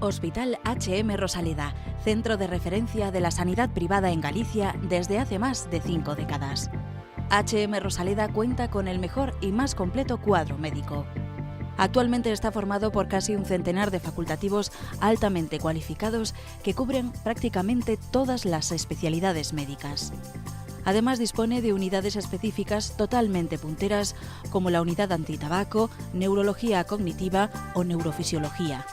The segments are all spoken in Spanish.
Hospital HM Rosaleda, centro de referencia de la sanidad privada en Galicia desde hace más de 5 décadas. HM Rosaleda cuenta con el mejor y más completo cuadro médico. Actualmente está formado por casi un centenar de facultativos altamente cualificados que cubren prácticamente todas las especialidades médicas. Además dispone de unidades específicas totalmente punteras como la unidad antitabaco, neurología cognitiva o neurofisiología.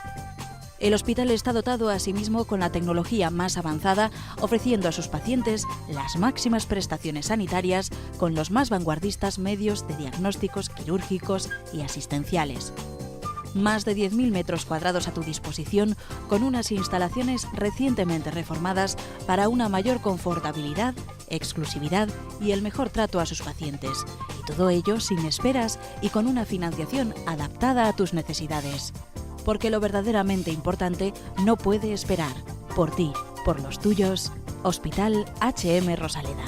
El hospital está dotado asimismo con la tecnología más avanzada, ofreciendo a sus pacientes las máximas prestaciones sanitarias con los más vanguardistas medios de diagnósticos quirúrgicos y asistenciales. Más de 10.000 metros cuadrados a tu disposición, con unas instalaciones recientemente reformadas para una mayor confortabilidad, exclusividad y el mejor trato a sus pacientes. Y todo ello sin esperas y con una financiación adaptada a tus necesidades. Porque lo verdaderamente importante no puede esperar. Por ti, por los tuyos, Hospital HM Rosaleda.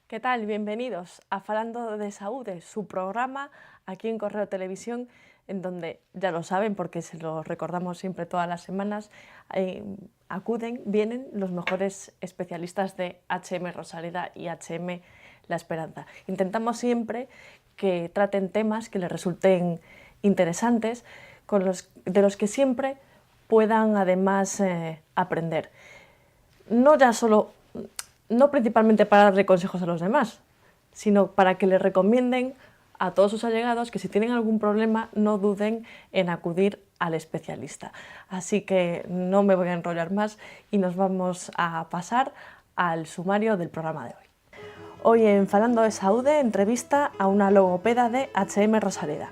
¿Qué tal? Bienvenidos a Falando de Saúde, su programa aquí en Correo Televisión, en donde, ya lo saben porque se lo recordamos siempre todas las semanas, vienen los mejores especialistas de HM Rosaleda y HM La Esperanza. Intentamos siempre que traten temas que les resulten interesantes, de los que siempre puedan además aprender. No principalmente para darle consejos a los demás, sino para que les recomienden a todos sus allegados que si tienen algún problema no duden en acudir al especialista. Así que no me voy a enrollar más y nos vamos a pasar al sumario del programa de hoy. Hoy en Falando de Saúde, entrevista a una logopeda de HM Rosaleda.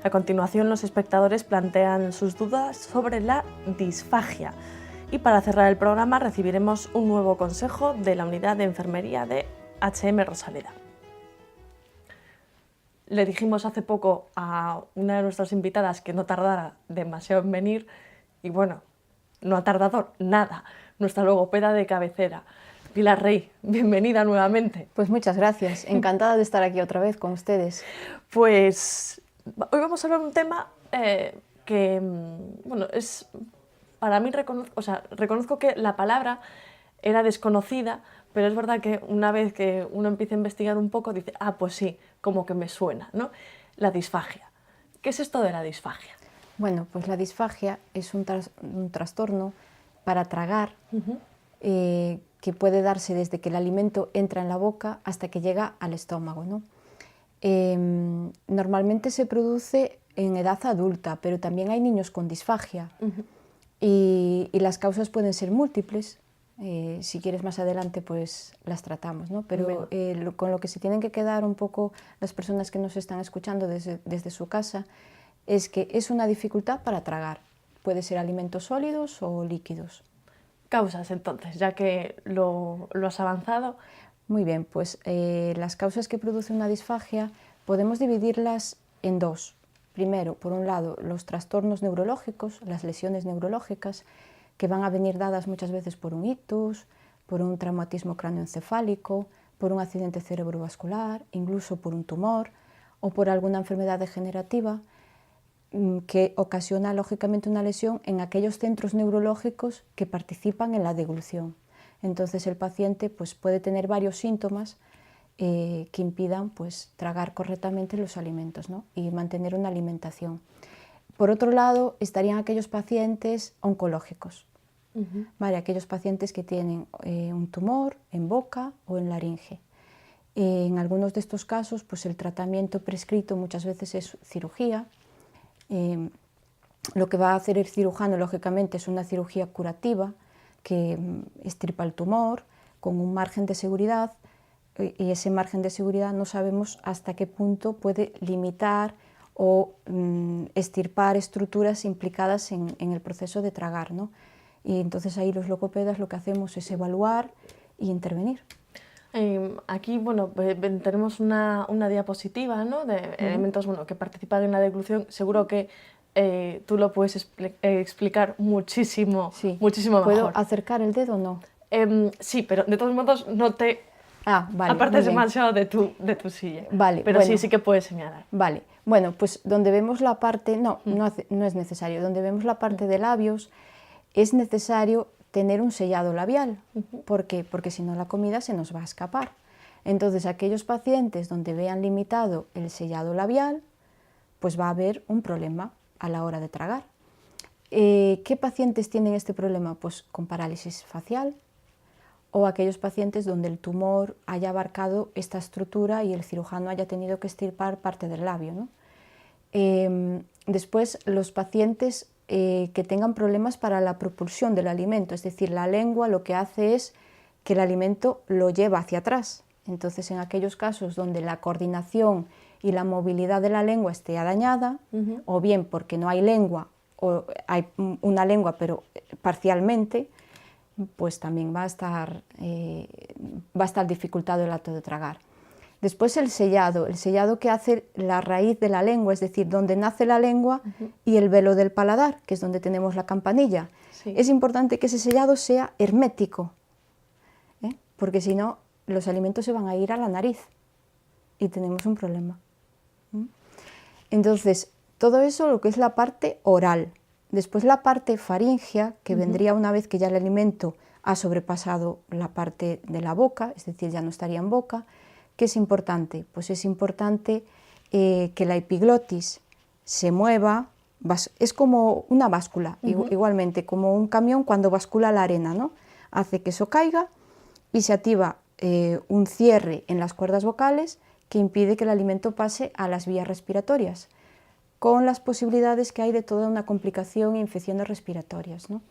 A continuación, los espectadores plantean sus dudas sobre la disfagia. Y para cerrar el programa recibiremos un nuevo consejo de la unidad de enfermería de HM Rosaleda. Le dijimos hace poco a una de nuestras invitadas que no tardara demasiado en venir y bueno, no ha tardado nada. Nuestra logopeda de cabecera, Pilar Rey, bienvenida nuevamente. Pues muchas gracias, encantada de estar aquí otra vez con ustedes. Pues hoy vamos a hablar de un tema que, bueno, es... Para mí reconozco que la palabra era desconocida, pero es verdad que una vez que uno empieza a investigar un poco, dice, pues sí, como que me suena, ¿no? La disfagia. ¿Qué es esto de la disfagia? Bueno, pues la disfagia es un trastorno para tragar que puede darse desde que el alimento entra en la boca hasta que llega al estómago, ¿no? Normalmente se produce en edad adulta, pero también hay niños con disfagia. Y las causas pueden ser múltiples. Si quieres más adelante pues las tratamos, ¿no? Pero con lo que se tienen que quedar un poco las personas que nos están escuchando desde su casa es que es una dificultad para tragar. Puede ser alimentos sólidos o líquidos. Causas entonces, ya que lo has avanzado. Muy bien, pues las causas que producen una disfagia podemos dividirlas en dos. Primero, por un lado, los trastornos neurológicos, las lesiones neurológicas, que van a venir dadas muchas veces por un ictus, por un traumatismo cráneoencefálico, por un accidente cerebrovascular, incluso por un tumor o por alguna enfermedad degenerativa que ocasiona lógicamente una lesión en aquellos centros neurológicos que participan en la deglución. Entonces el paciente pues, puede tener varios síntomas que impidan pues, tragar correctamente los alimentos, ¿no? Y mantener una alimentación. Por otro lado, estarían aquellos pacientes oncológicos, ¿vale? Aquellos pacientes que tienen un tumor en boca o en laringe. En algunos de estos casos, pues, el tratamiento prescrito muchas veces es cirugía. Lo que va a hacer el cirujano, lógicamente, es una cirugía curativa que extirpa el tumor con un margen de seguridad, y ese margen de seguridad no sabemos hasta qué punto puede limitar o extirpar estructuras implicadas en el proceso de tragar, ¿no? Y entonces ahí los logopedas lo que hacemos es evaluar e intervenir. Aquí, bueno, tenemos una diapositiva, ¿no?, de elementos, bueno, que participan en la deglución. Seguro que tú lo puedes explicar muchísimo, Sí. muchísimo mejor. ¿Puedo acercar el dedo o no? Sí, pero de todos modos no te Vale, apartes demasiado de tu silla. Vale, pero bueno. sí que puedes señalar. Vale, bueno, pues donde vemos la parte, no es necesario, donde vemos la parte de labios es necesario tener un sellado labial. ¿Por qué? Porque si no la comida se nos va a escapar. Entonces, aquellos pacientes donde vean limitado el sellado labial, pues va a haber un problema a la hora de tragar. ¿Qué pacientes tienen este problema? Pues con parálisis facial, o aquellos pacientes donde el tumor haya abarcado esta estructura y el cirujano haya tenido que extirpar parte del labio, ¿no? Después, los pacientes que tengan problemas para la propulsión del alimento, es decir, la lengua lo que hace es que el alimento lo lleva hacia atrás. Entonces, en aquellos casos donde la coordinación y la movilidad de la lengua esté dañada, o bien porque no hay lengua, o hay una lengua pero parcialmente, pues también va a estar dificultado el acto de tragar. Después el sellado que hace la raíz de la lengua, es decir, donde nace la lengua y el velo del paladar, que es donde tenemos la campanilla. Sí. Es importante que ese sellado sea hermético, porque si no, los alimentos se van a ir a la nariz y tenemos un problema. Entonces, todo eso lo que es la parte oral. Después la parte faríngea, que vendría una vez que ya el alimento ha sobrepasado la parte de la boca, es decir, ya no estaría en boca. ¿Qué es importante? Pues es importante que la epiglotis se mueva, es como una báscula, igualmente, como un camión cuando bascula la arena, ¿no? Hace que eso caiga y se activa un cierre en las cuerdas vocales que impide que el alimento pase a las vías respiratorias, con las posibilidades que hay de toda una complicación e infecciones respiratorias, ¿no?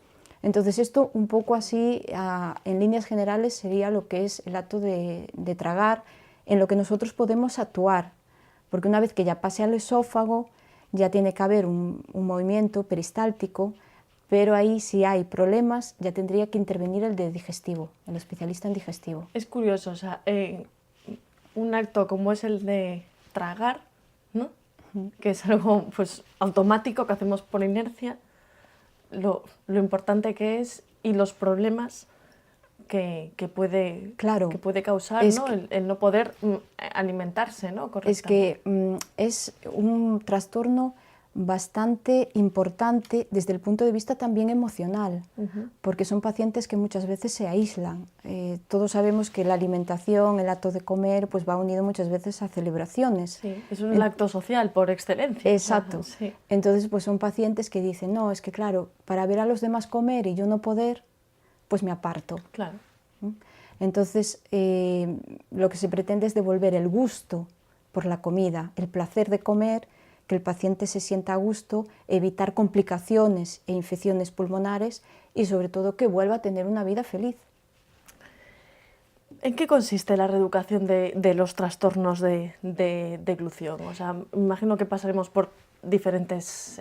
Entonces esto un poco así, en líneas generales, sería lo que es el acto de tragar, en lo que nosotros podemos actuar, porque una vez que ya pase al esófago, ya tiene que haber un movimiento peristáltico, pero ahí si hay problemas ya tendría que intervenir el de digestivo, el especialista en digestivo. Es curioso, o sea, un acto como es el de tragar, ¿no?, que es algo pues automático que hacemos por inercia, lo importante que es y los problemas que puede causar, ¿no?, el no poder alimentarse, ¿no?, correctamente. Es que es un trastorno bastante importante desde el punto de vista también emocional, porque son pacientes que muchas veces se aíslan. Todos sabemos que la alimentación, el acto de comer, pues va unido muchas veces a celebraciones. Sí, es un acto social por excelencia. Exacto. Sí. Entonces, pues son pacientes que dicen, no, es que claro, para ver a los demás comer y yo no poder, pues me aparto. Claro. Entonces, lo que se pretende es devolver el gusto por la comida, el placer de comer, que el paciente se sienta a gusto, evitar complicaciones e infecciones pulmonares y sobre todo que vuelva a tener una vida feliz. ¿En qué consiste la reeducación de los trastornos de deglución? O sea, me imagino que pasaremos por diferentes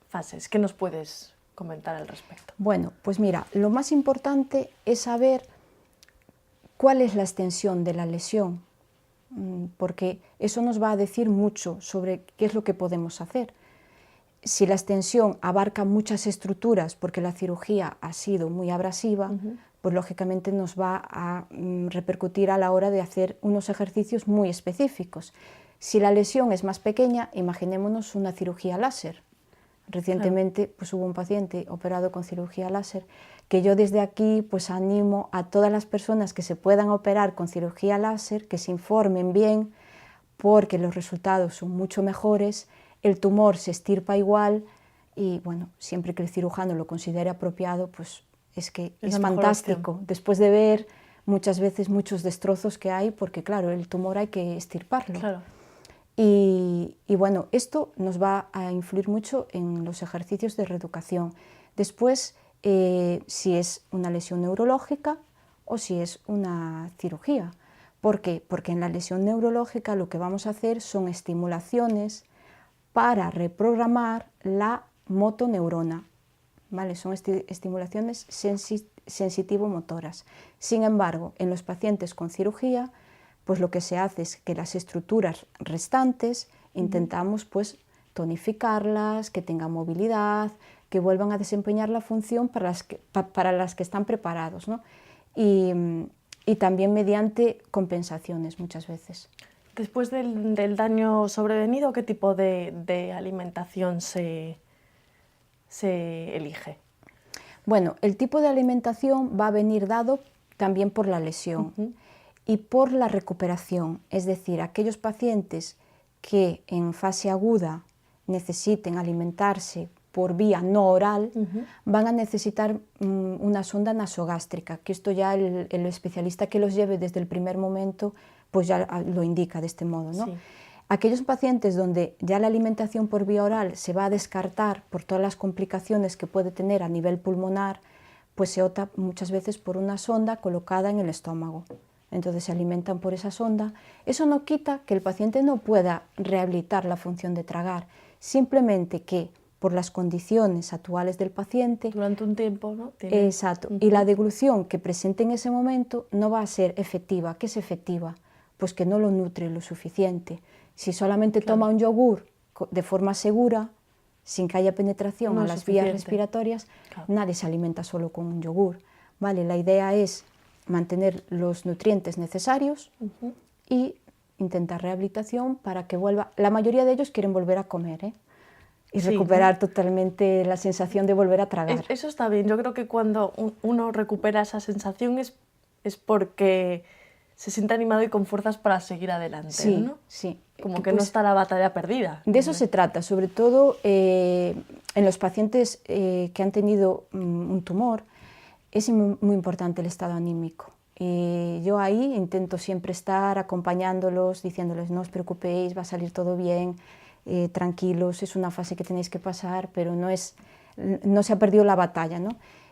fases. ¿Qué nos puedes comentar al respecto? Bueno, pues mira, lo más importante es saber cuál es la extensión de la lesión, porque eso nos va a decir mucho sobre qué es lo que podemos hacer. Si la extensión abarca muchas estructuras porque la cirugía ha sido muy abrasiva, pues lógicamente nos va a repercutir a la hora de hacer unos ejercicios muy específicos. Si la lesión es más pequeña, imaginémonos una cirugía láser. Recientemente pues hubo un paciente operado con cirugía láser, que yo desde aquí pues animo a todas las personas que se puedan operar con cirugía láser, que se informen bien, porque los resultados son mucho mejores, el tumor se extirpa igual y bueno, siempre que el cirujano lo considere apropiado, pues es que es fantástico, después de ver muchas veces muchos destrozos que hay, porque claro, el tumor hay que extirparlo. Claro. Y bueno, esto nos va a influir mucho en los ejercicios de reeducación. Después, si es una lesión neurológica o si es una cirugía. ¿Por qué? Porque en la lesión neurológica lo que vamos a hacer son estimulaciones para reprogramar la motoneurona. ¿vale? Son estimulaciones sensitivo-motoras. Sin embargo, en los pacientes con cirugía, pues lo que se hace es que las estructuras restantes intentamos pues tonificarlas, que tengan movilidad, que vuelvan a desempeñar la función para las que están preparados, ¿no? Y también mediante compensaciones muchas veces. Después del daño sobrevenido, ¿qué tipo de alimentación se elige? Bueno, el tipo de alimentación va a venir dado también por la lesión y por la recuperación, es decir, aquellos pacientes que en fase aguda necesiten alimentarse por vía no oral, van a necesitar una sonda nasogástrica, que esto ya el especialista que los lleve desde el primer momento pues ya lo indica de este modo, ¿no? Sí. Aquellos pacientes donde ya la alimentación por vía oral se va a descartar por todas las complicaciones que puede tener a nivel pulmonar, pues se opta muchas veces por una sonda colocada en el estómago. Entonces se alimentan por esa sonda. Eso no quita que el paciente no pueda rehabilitar la función de tragar, simplemente que por las condiciones actuales del paciente... Durante un tiempo, ¿no? Exacto. Y la deglución que presente en ese momento no va a ser efectiva. ¿Qué es efectiva? Pues que no lo nutre lo suficiente. Si solamente toma un yogur de forma segura, sin que haya penetración a las vías respiratorias, nadie se alimenta solo con un yogur, ¿vale? La idea es mantener los nutrientes necesarios y intentar rehabilitación para que vuelva. La mayoría de ellos quieren volver a comer, ¿eh? Y recuperar totalmente la sensación de volver a tragar. Eso está bien. Yo creo que cuando uno recupera esa sensación es porque se siente animado y con fuerzas para seguir adelante, sí, ¿no? Sí. Como que pues, no está la batalla perdida. De eso se trata, sobre todo en los pacientes que han tenido un tumor, es muy importante el estado anímico. Yo ahí intento siempre estar acompañándolos, diciéndoles no os preocupéis, va a salir todo bien, tranquilos, es una fase que tenéis que pasar, pero no se ha perdido la batalla, ¿no?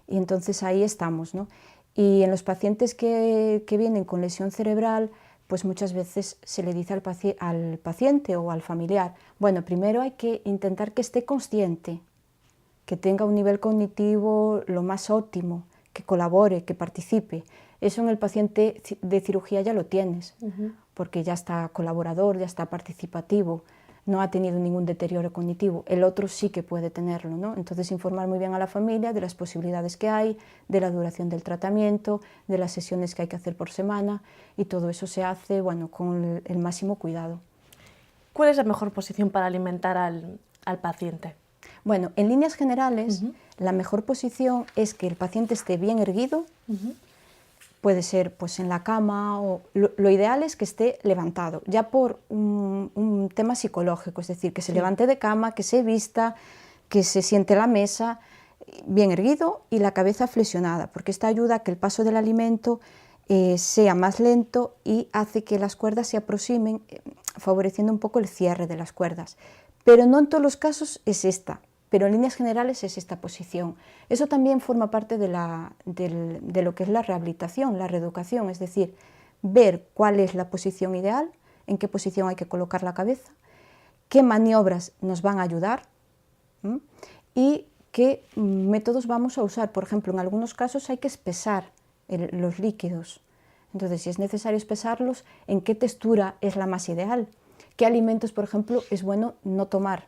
Y entonces ahí estamos, ¿no? Y en los pacientes que vienen con lesión cerebral, pues muchas veces se le dice al paciente o al familiar, bueno, primero hay que intentar que esté consciente, que tenga un nivel cognitivo lo más óptimo, que colabore, que participe. Eso en el paciente de cirugía ya lo tienes, porque ya está colaborador, ya está participativo, no ha tenido ningún deterioro cognitivo. El otro sí que puede tenerlo, ¿no? Entonces informar muy bien a la familia de las posibilidades que hay, de la duración del tratamiento, de las sesiones que hay que hacer por semana, y todo eso se hace, bueno, con el máximo cuidado. ¿Cuál es la mejor posición para alimentar al paciente? Bueno, en líneas generales, la mejor posición es que el paciente esté bien erguido, puede ser pues, en la cama, o lo ideal es que esté levantado, ya por un tema psicológico, es decir, que se levante de cama, que se vista, que se siente a la mesa, bien erguido y la cabeza flexionada, porque esto ayuda a que el paso del alimento sea más lento y hace que las cuerdas se aproximen, favoreciendo un poco el cierre de las cuerdas. Pero no en todos los casos es esta, pero en líneas generales es esta posición. Eso también forma parte de lo que es la rehabilitación, la reeducación, es decir, ver cuál es la posición ideal, en qué posición hay que colocar la cabeza, qué maniobras nos van a ayudar y qué métodos vamos a usar. Por ejemplo, en algunos casos hay que espesar los líquidos. Entonces, si es necesario espesarlos, ¿en qué textura es la más ideal? ¿Qué alimentos, por ejemplo, es bueno no tomar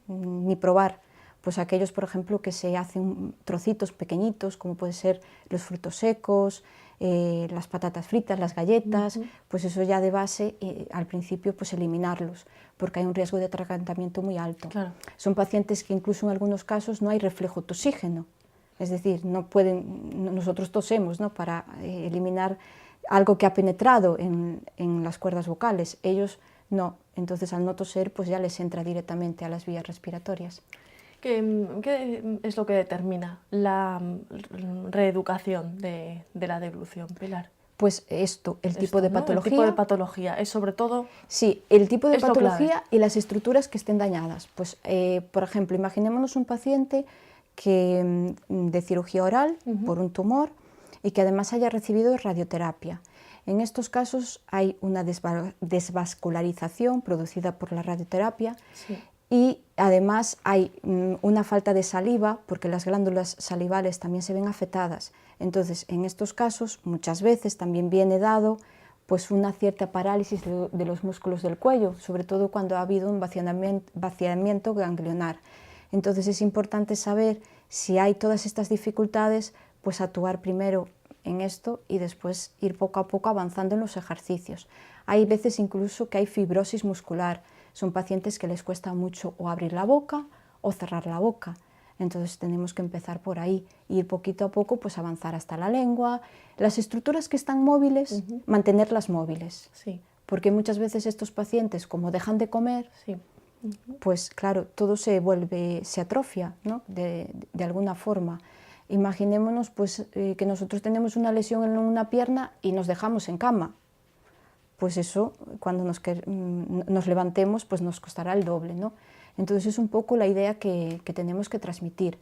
ni probar? Pues aquellos, por ejemplo, que se hacen trocitos pequeñitos, como pueden ser los frutos secos, las patatas fritas, las galletas, pues eso ya de base, al principio, pues eliminarlos, porque hay un riesgo de atragantamiento muy alto. Claro. Son pacientes que incluso en algunos casos no hay reflejo tosígeno, es decir, nosotros tosemos, ¿no?, para eliminar algo que ha penetrado en las cuerdas vocales, ellos no, entonces al no toser, pues ya les entra directamente a las vías respiratorias. ¿Qué es lo que determina la reeducación de la deglución, Pilar? Pues el tipo de patología. El tipo de patología, es sobre todo... Sí, el tipo de patología y las estructuras que estén dañadas. Pues, por ejemplo, imaginémonos un paciente de cirugía oral por un tumor y que además haya recibido radioterapia. En estos casos hay una desvascularización producida por la radioterapia y además hay una falta de saliva porque las glándulas salivales también se ven afectadas. Entonces, en estos casos, muchas veces también viene dado pues una cierta parálisis de los músculos del cuello, sobre todo cuando ha habido un vaciamiento ganglionar. Entonces es importante saber si hay todas estas dificultades, pues actuar primero en esto y después ir poco a poco avanzando en los ejercicios. Hay veces incluso que hay fibrosis muscular, son pacientes que les cuesta mucho o abrir la boca o cerrar la boca. Entonces tenemos que empezar por ahí, ir poquito a poco, pues avanzar hasta la lengua. Las estructuras que están móviles, mantenerlas móviles. Sí. Porque muchas veces estos pacientes, como dejan de comer, Sí. pues claro, todo se atrofia, ¿no? de alguna forma. Imaginémonos pues, que nosotros tenemos una lesión en una pierna y nos dejamos en cama. Pues eso, cuando nos levantemos, pues nos costará el doble, ¿no? Entonces es un poco la idea que tenemos que transmitir.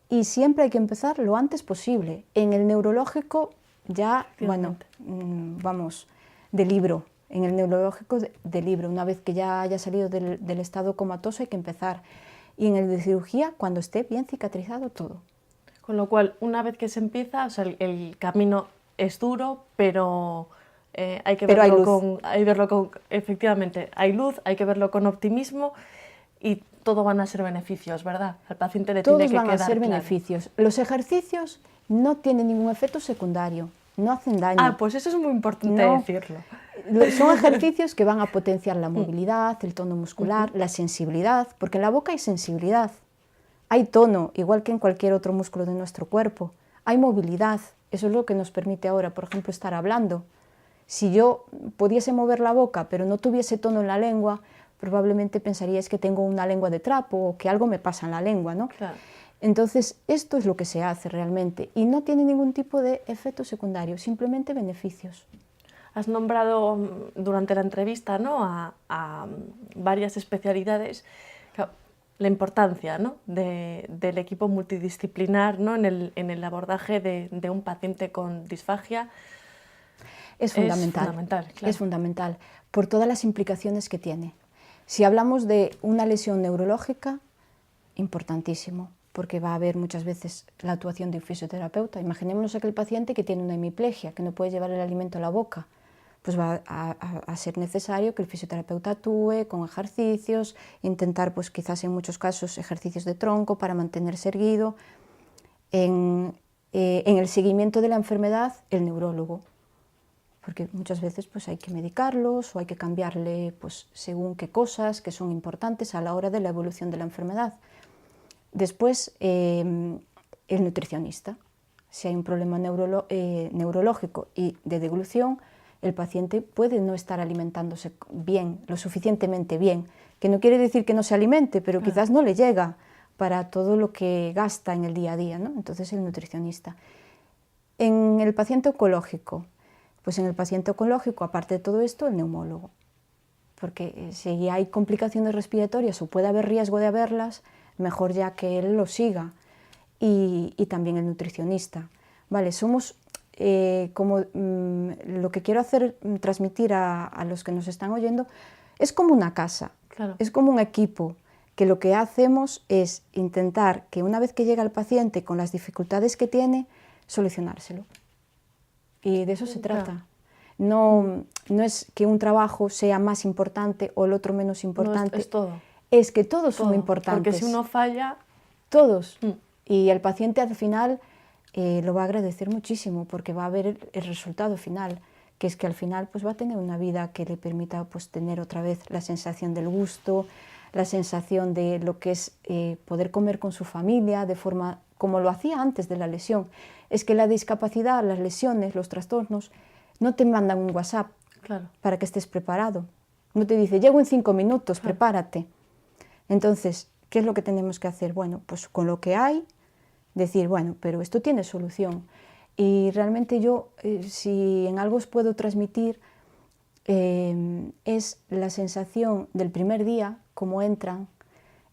Y siempre hay que empezar lo antes posible. En el neurológico ya, bueno, vamos, de libro. En el neurológico de libro. Una vez que ya haya salido del estado comatoso hay que empezar. Y en el de cirugía cuando esté bien cicatrizado todo. Con lo cual, una vez que se empieza, o sea, el camino es duro, pero hay que verlo con, efectivamente, hay luz, hay que verlo con optimismo y todo van a ser beneficios, ¿verdad? Al paciente le tiene que quedar claro. Todos van a ser beneficios. Los ejercicios no tienen ningún efecto secundario, no hacen daño. Ah, pues eso es muy importante decirlo. Son ejercicios que van a potenciar la movilidad, el tono muscular, la sensibilidad, porque en la boca hay sensibilidad. Hay tono, igual que en cualquier otro músculo de nuestro cuerpo. Hay movilidad, eso es lo que nos permite ahora, por ejemplo, estar hablando. Si yo pudiese mover la boca, pero no tuviese tono en la lengua, probablemente pensaríais que tengo una lengua de trapo o que algo me pasa en la lengua, ¿no? Claro. Entonces, esto es lo que se hace realmente y no tiene ningún tipo de efecto secundario, simplemente beneficios. Has nombrado durante la entrevista, ¿no?, a varias especialidades. La importancia, ¿no?, del equipo multidisciplinar, ¿no?, en el abordaje de un paciente con disfagia. Es fundamental, claro. Es fundamental, por todas las implicaciones que tiene. Si hablamos de una lesión neurológica, importantísimo, porque va a haber muchas veces la actuación de un fisioterapeuta. Imaginémonos aquel paciente que tiene una hemiplegia, que no puede llevar el alimento a la boca, pues va a ser necesario que el fisioterapeuta actúe con ejercicios, intentar pues quizás en muchos casos ejercicios de tronco para mantenerse erguido. En el seguimiento de la enfermedad, el neurólogo, porque muchas veces pues hay que medicarlos o hay que cambiarle pues según qué cosas que son importantes a la hora de la evolución de la enfermedad. Después, el nutricionista. Si hay un problema neurológico y de deglución, el paciente puede no estar alimentándose bien, lo suficientemente bien, que no quiere decir que no se alimente, pero quizás no le llega para todo lo que gasta en el día a día, ¿no? Entonces el nutricionista. En el paciente oncológico, pues en el paciente oncológico, aparte de todo esto, el neumólogo, porque si hay complicaciones respiratorias o puede haber riesgo de haberlas, mejor ya que él lo siga, y también el nutricionista. Vale, somos lo que quiero hacer, transmitir a los que nos están oyendo, es como una casa, claro. Es como un equipo, que lo que hacemos es intentar que una vez que llega el paciente con las dificultades que tiene, solucionárselo. Y de eso se trata. No es que un trabajo sea más importante o el otro menos importante. No, es todo. Es que todos son importantes. Porque si uno falla... Todos. Y el paciente al final lo va a agradecer muchísimo porque va a ver el resultado final, que es que al final pues, va a tener una vida que le permita pues, tener otra vez la sensación del gusto, la sensación de lo que es poder comer con su familia de forma como lo hacía antes de la lesión. Es que la discapacidad, las lesiones, los trastornos, no te mandan un WhatsApp para que estés preparado. No te dice, llego en 5 minutos, prepárate. Entonces, ¿qué es lo que tenemos que hacer? Bueno, pues con lo que hay, decir, bueno, pero esto tiene solución. Y realmente yo, si en algo os puedo transmitir, es la sensación del primer día, cómo entran,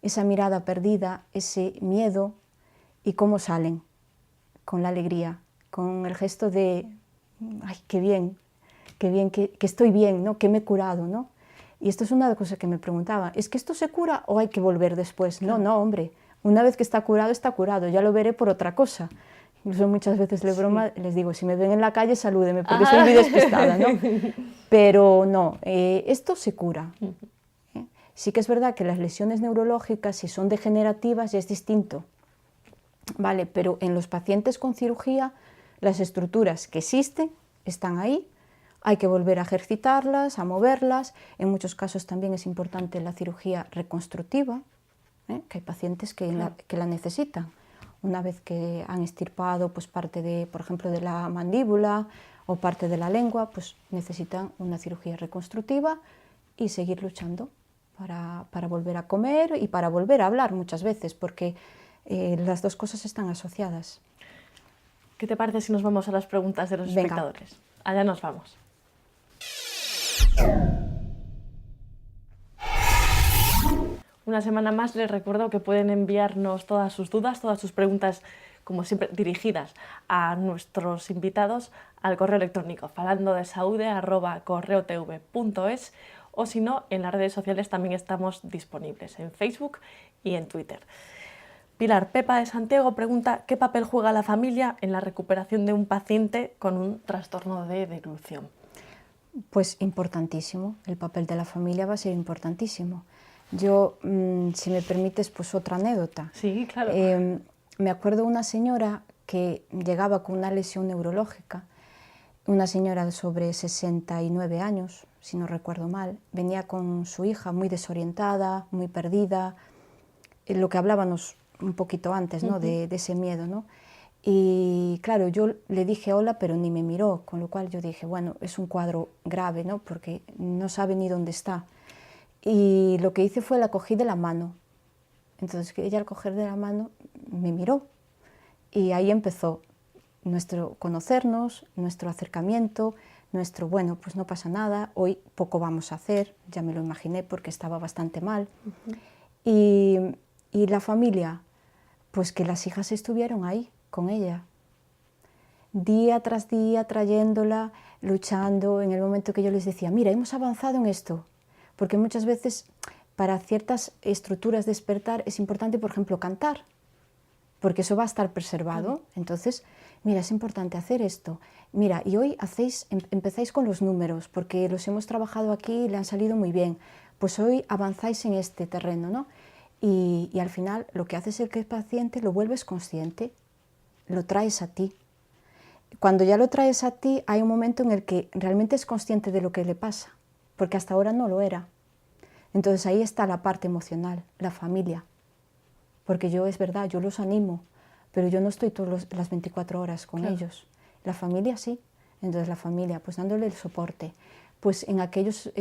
esa mirada perdida, ese miedo y cómo salen, con la alegría, con el gesto de, ay, qué bien, que estoy bien, ¿no? Que me he curado, ¿no? Y esto es una cosa que me preguntaba, ¿es que esto se cura o hay que volver después? No, no, hombre, una vez que está curado, ya lo veré por otra cosa. Incluso muchas veces les digo, si me ven en la calle, salúdeme, porque soy muy despistada, ¿no? Pero no, esto se cura. Sí que es verdad que las lesiones neurológicas, si son degenerativas, ya es distinto, ¿vale? Pero en los pacientes con cirugía, las estructuras que existen están ahí, hay que volver a ejercitarlas, a moverlas. En muchos casos también es importante la cirugía reconstructiva, que hay pacientes que la necesitan. Una vez que han extirpado pues, parte de, por ejemplo, de la mandíbula o parte de la lengua, pues necesitan una cirugía reconstructiva y seguir luchando para volver a comer y para volver a hablar muchas veces, porque las dos cosas están asociadas. ¿Qué te parece si nos vamos a las preguntas de los espectadores? Allá nos vamos. Una semana más les recuerdo que pueden enviarnos todas sus dudas, todas sus preguntas, como siempre, dirigidas a nuestros invitados al correo electrónico falandodesaude@correotv.es, o si no, en las redes sociales también estamos disponibles, en Facebook y en Twitter. Pilar Pepa de Santiago pregunta ¿qué papel juega la familia en la recuperación de un paciente con un trastorno de deglución? Pues importantísimo, el papel de la familia va a ser importantísimo. Yo, si me permites, pues otra anécdota. Sí, claro. Me acuerdo de una señora que llegaba con una lesión neurológica, una señora sobre 69 años, si no recuerdo mal, venía con su hija muy desorientada, muy perdida, lo que hablábamos un poquito antes, ¿no? de ese miedo, ¿no? Y claro, yo le dije hola, pero ni me miró, con lo cual yo dije, bueno, es un cuadro grave, ¿no? Porque no sabe ni dónde está. Y lo que hice fue la cogí de la mano. Entonces ella al coger de la mano me miró y ahí empezó nuestro conocernos, nuestro acercamiento, nuestro, bueno, pues no pasa nada, hoy poco vamos a hacer, ya me lo imaginé porque estaba bastante mal. Y la familia, pues que las hijas estuvieron ahí con ella, día tras día trayéndola, luchando, en el momento que yo les decía, mira, hemos avanzado en esto, porque muchas veces para ciertas estructuras de despertar es importante, por ejemplo, cantar, porque eso va a estar preservado. Entonces, mira, es importante hacer esto. Mira, y hoy empezáis con los números, porque los hemos trabajado aquí y le han salido muy bien. Pues hoy avanzáis en este terreno, ¿no? Y al final lo que hace es que el paciente lo vuelves consciente, lo traes a ti. Cuando ya lo traes a ti, hay un momento en el que realmente es consciente de lo que le pasa, porque hasta ahora no lo era. Entonces ahí está la parte emocional, la familia. Porque yo, es verdad, yo los animo, pero yo no estoy todas las 24 horas con ellos. La familia sí. Entonces la familia, pues dándole el soporte, pues en aquellos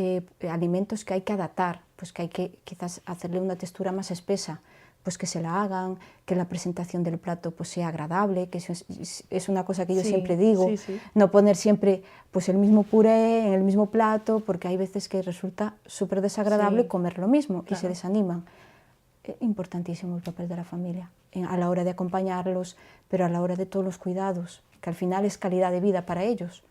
alimentos que hay que adaptar, pues que hay que quizás hacerle una textura más espesa, pues que se la hagan, que la presentación del plato pues sea agradable, que eso es una cosa que yo siempre digo, no poner siempre pues el mismo puré en el mismo plato, porque hay veces que resulta súper desagradable comer lo mismo y se desaniman. Es importantísimo el papel de la familia a la hora de acompañarlos, pero a la hora de todos los cuidados, que al final es calidad de vida para ellos.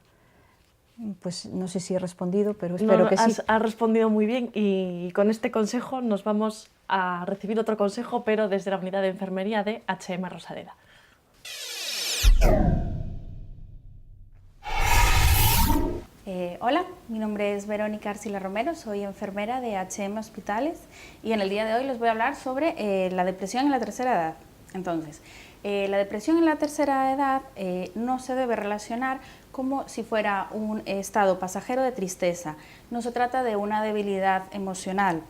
Pues no sé si he respondido, pero espero que sí. Has respondido muy bien y con este consejo nos vamos a recibir otro consejo, pero desde la unidad de enfermería de HM Rosaleda. Hola, mi nombre es Verónica Arcila Romero, soy enfermera de HM Hospitales y en el día de hoy les voy a hablar sobre la depresión en la tercera edad. Entonces, la depresión en la tercera edad no se debe relacionar como si fuera un estado pasajero de tristeza. No se trata de una debilidad emocional,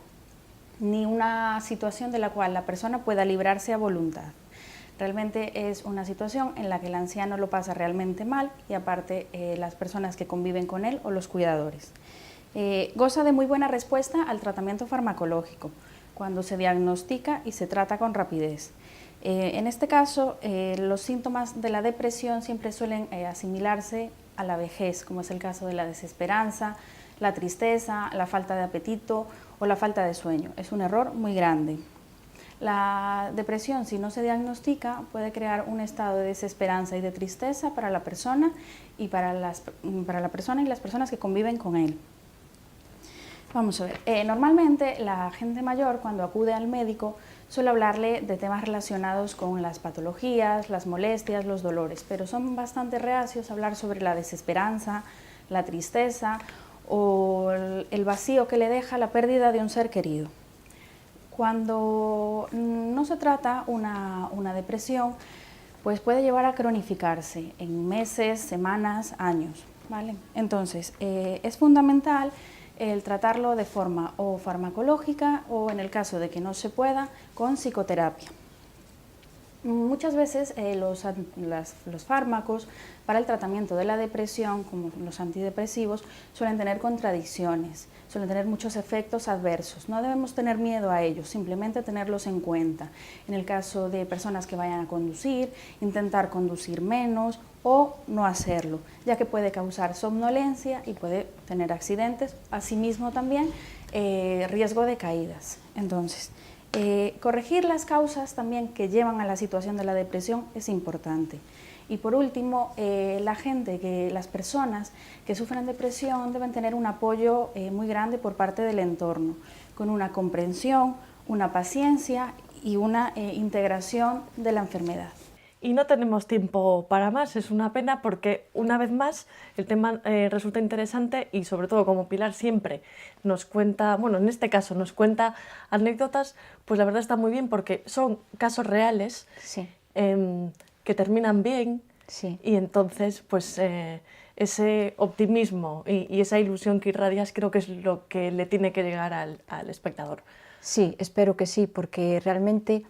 ni una situación de la cual la persona pueda librarse a voluntad. Realmente es una situación en la que el anciano lo pasa realmente mal y aparte las personas que conviven con él o los cuidadores. Goza de muy buena respuesta al tratamiento farmacológico cuando se diagnostica y se trata con rapidez. En este caso, los síntomas de la depresión siempre suelen asimilarse a la vejez, como es el caso de la desesperanza, la tristeza, la falta de apetito o la falta de sueño. Es un error muy grande. La depresión, si no se diagnostica, puede crear un estado de desesperanza y de tristeza para la persona y para la persona y las personas que conviven con él. Vamos a ver, normalmente la gente mayor cuando acude al médico suele hablarle de temas relacionados con las patologías, las molestias, los dolores, pero son bastante reacios a hablar sobre la desesperanza, la tristeza o el vacío que le deja la pérdida de un ser querido. Cuando no se trata una depresión, pues puede llevar a cronificarse en meses, semanas, años, ¿vale? Entonces, es fundamental el tratarlo de forma o farmacológica o, en el caso de que no se pueda, con psicoterapia. Muchas veces los fármacos para el tratamiento de la depresión, como los antidepresivos, suelen tener contradicciones, suelen tener muchos efectos adversos. No debemos tener miedo a ellos, simplemente tenerlos en cuenta. En el caso de personas que vayan a conducir, intentar conducir menos o no hacerlo, ya que puede causar somnolencia y puede tener accidentes, asimismo también riesgo de caídas. Entonces, corregir las causas también que llevan a la situación de la depresión es importante. Y por último, las personas que sufren depresión deben tener un apoyo muy grande por parte del entorno, con una comprensión, una paciencia y una integración de la enfermedad. Y no tenemos tiempo para más, es una pena porque una vez más el tema resulta interesante y sobre todo como Pilar siempre nos cuenta, bueno, en este caso nos cuenta anécdotas, pues la verdad está muy bien porque son casos reales, Sí. Que terminan bien, Sí. y entonces pues ese optimismo y esa ilusión que irradias creo que es lo que le tiene que llegar al espectador. Sí, espero que sí, porque realmente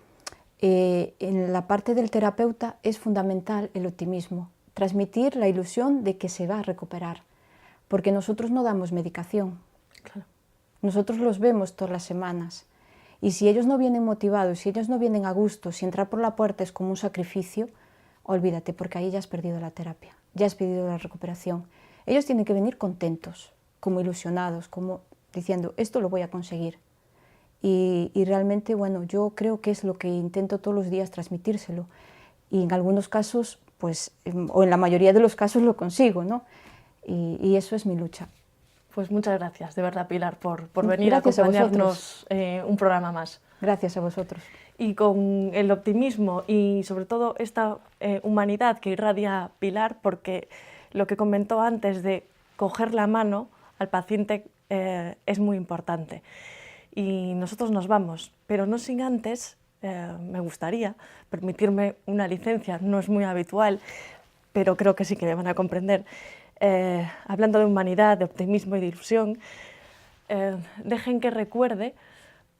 en la parte del terapeuta es fundamental el optimismo, transmitir la ilusión de que se va a recuperar, porque nosotros no damos medicación, Claro. nosotros los vemos todas las semanas, y si ellos no vienen motivados, si ellos no vienen a gusto, si entrar por la puerta es como un sacrificio, olvídate, porque ahí ya has perdido la terapia, ya has perdido la recuperación. Ellos tienen que venir contentos, como ilusionados, como diciendo, esto lo voy a conseguir. Y realmente, bueno, yo creo que es lo que intento todos los días transmitírselo. Y en algunos casos, pues, o en la mayoría de los casos lo consigo, ¿no? Y eso es mi lucha. Pues muchas gracias, de verdad, Pilar, por venir Gracias a a acompañarnos un programa más. Gracias a vosotros. Y con el optimismo y sobre todo esta humanidad que irradia Pilar, porque lo que comentó antes de coger la mano al paciente es muy importante. Y nosotros nos vamos, pero no sin antes, me gustaría permitirme una licencia, no es muy habitual, pero creo que sí que me van a comprender. Hablando de humanidad, de optimismo y de ilusión, dejen que recuerde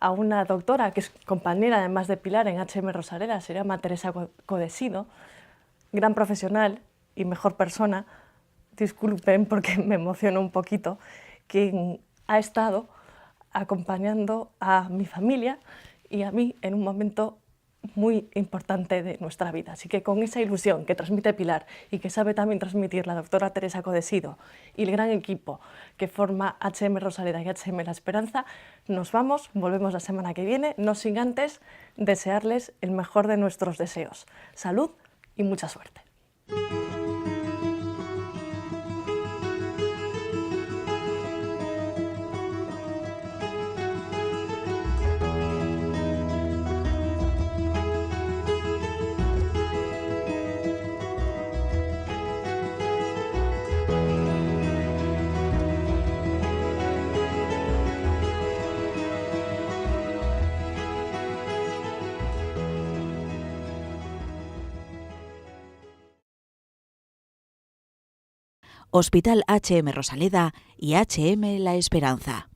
a una doctora que es compañera además de Pilar en HM Rosaleda, se llama Teresa Codesido, gran profesional y mejor persona, disculpen porque me emociono un poquito, quien ha estado acompañando a mi familia y a mí en un momento muy importante de nuestra vida. Así que con esa ilusión que transmite Pilar y que sabe también transmitir la doctora Teresa Codesido y el gran equipo que forma HM Rosaleda y HM La Esperanza, nos vamos, volvemos la semana que viene, no sin antes desearles el mejor de nuestros deseos. Salud y mucha suerte. Hospital HM Rosaleda y HM La Esperanza.